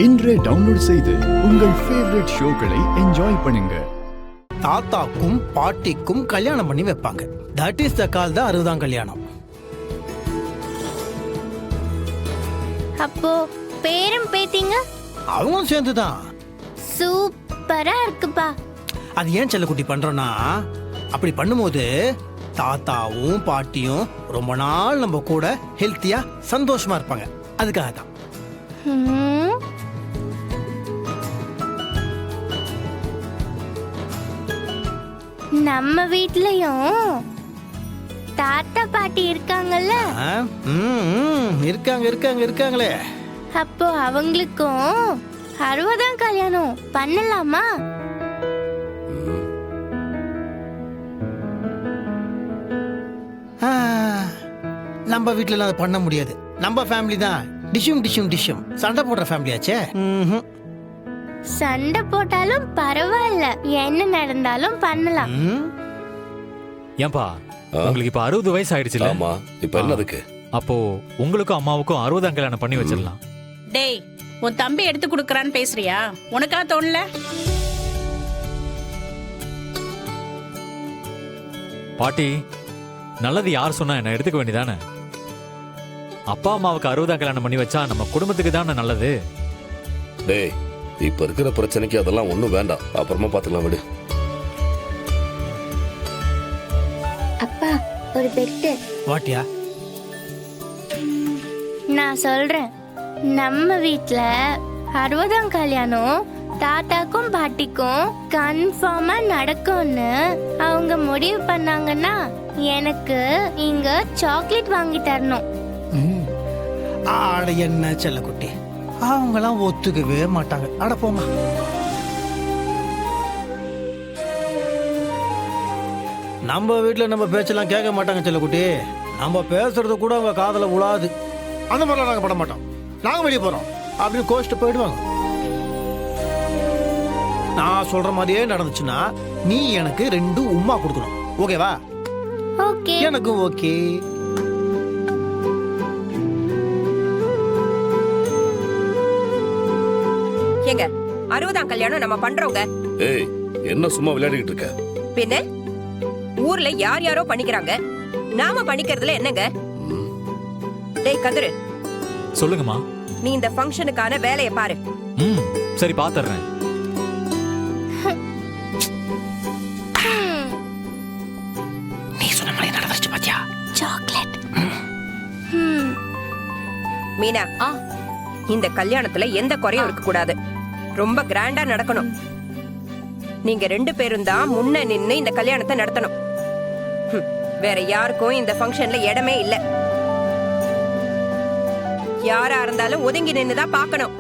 இன்றே டவுன்லோட் செய்து உங்கள் ஃபேவரட் ஷோக்களை என்ஜாய் பண்ணுங்க. தாத்தாக்கும் பாட்டிக்கும் கல்யாணம் பண்ணி வைப்பாங்க. தட் இஸ் த கால் தான் 60ஆம் கல்யாணம். அப்போ பேரும் பேத்திங்க அவங்களும் சேர்ந்துதான். சூப்பரா இருக்குப்பா. அது ஏன் செல்லக்குட்டி பண்றோம்னா, அப்படி பண்ணும்போது தாத்தாவும் பாட்டியும் ரொம்ப நாள் நம்ம கூட ஹெல்த்தியா சந்தோஷமா இருப்பாங்க. அதுக்காக தான். நம்ம வீட்லயும் தாத்தா பாட்டி இருக்காங்கல்ல. இருக்காங்களே. அப்போ அவங்களுக்கும் 60ஆம் கல்யாணம் பண்ணலாமா? நம்ம வீட்டுல அதை பண்ண முடியாது. நம்ம ஃபேமிலி தான் டிஷும் சண்டை போடுற ஃபேமிலியாச்சே. சண்டை போட்டாலும் பரவாயில்ல, என்ன நடந்தாலும் பண்ணலாம். ஏன்பா உங்களுக்கு இப்ப 60 வயசு ஆயிடுச்சுல? ஆமா, இப்ப என்னதுக்கு? அப்போ உங்களுக்கும் அம்மாவுக்கும் 60ஆம் கல்யாணம் பண்ணி வச்சிடலாம். டேய், உன் தம்பி எடுத்து கொடுக்கறான்னு பேசுறியா? உனக்கா தோணல? பாட்டி, நல்லது யார் சொன்னா என்ன எடுத்துக்க வேண்டியதானே? அப்பா அம்மாவுக்கு 60ஆம் கல்யாணம் பண்ணி வச்சா நம்ம குடும்பத்துக்கு தானே நல்லது. டேய், இப்ப இருக்கிற பிரச்சனைக்கு அதெல்லாம் ஒண்ணும் வேண்டாம், அப்புறமா பாத்துக்கலாம், விடு. அப்பா, ஒரு பெட்டு. வாட்டியா? நான் சொல்றேன், நம்ம வீட்ல 60ஆம் கல்யாணம் தாத்தாக்கும் பாட்டிக்கும் கன்ஃபார்மா நடக்கும்னு அவங்க முடிவு பண்ணாங்கன்னா எனக்கு இங்க சாக்லேட் வாங்கி தரணும். ஆட என்ன செல்லக்குட்டி, அவங்களாம் ஒத்துக்கவே மாட்டாங்க. அட போமா. நம்ம வீட்டுல நம்ம பேச்செல்லாம் கேட்க மாட்டாங்க செல்லக்குட்டி. நம்ம பேசுறது கூட அவங்க காதல உழாது. அந்த மாதிரிலாம் நாங்க பண்ண மாட்டோம். நாங்க வெளியே போறோம் அப்படின்னு கோச்சிட்டு போயிடுவாங்க. நான் சொல்ற மாதிரியே நடந்துச்சுன்னா நீ எனக்கு 2 உம்மா கொடுக்கணும். ஓகேவா? ஓகே. எனக்கும் ஓகே. ஏங்க, 60ஆம் கல்யாணம் நம்ம பண்றோங்க. ஏய், என்ன சும்மா விளையாடிட்டு இருக்க? பின்ன ஊர்ல யார் யாரோ பண்ணிக்கிறாங்க, நாம பண்ணிக்கிறதுல என்னங்க? டேய் கதிரு, சொல்லுங்கம்மா. நீ இந்த ஃபங்க்ஷனுக்கான வேலையை பாரு. சரி, பாத்துறேன். நீ சொன்ன மாதிரி நடந்துச்சு பாத்தியா? சாக்லேட். மீனா, இந்த கல்யாணத்துல எந்த குறையும் இருக்க கூடாது. ரொம்ப கிராண்டா நடக்கணும். நீங்க 2 பேரும் தான் முன்ன நின்னு இந்த கல்யாணத்தை நடத்தணும். வேற யாருக்கும் இந்த ஃபங்க்ஷன்ல இடமே இல்ல. யாரா இருந்தாலும் ஒதுங்கி நின்னுதான் பார்க்கணும்.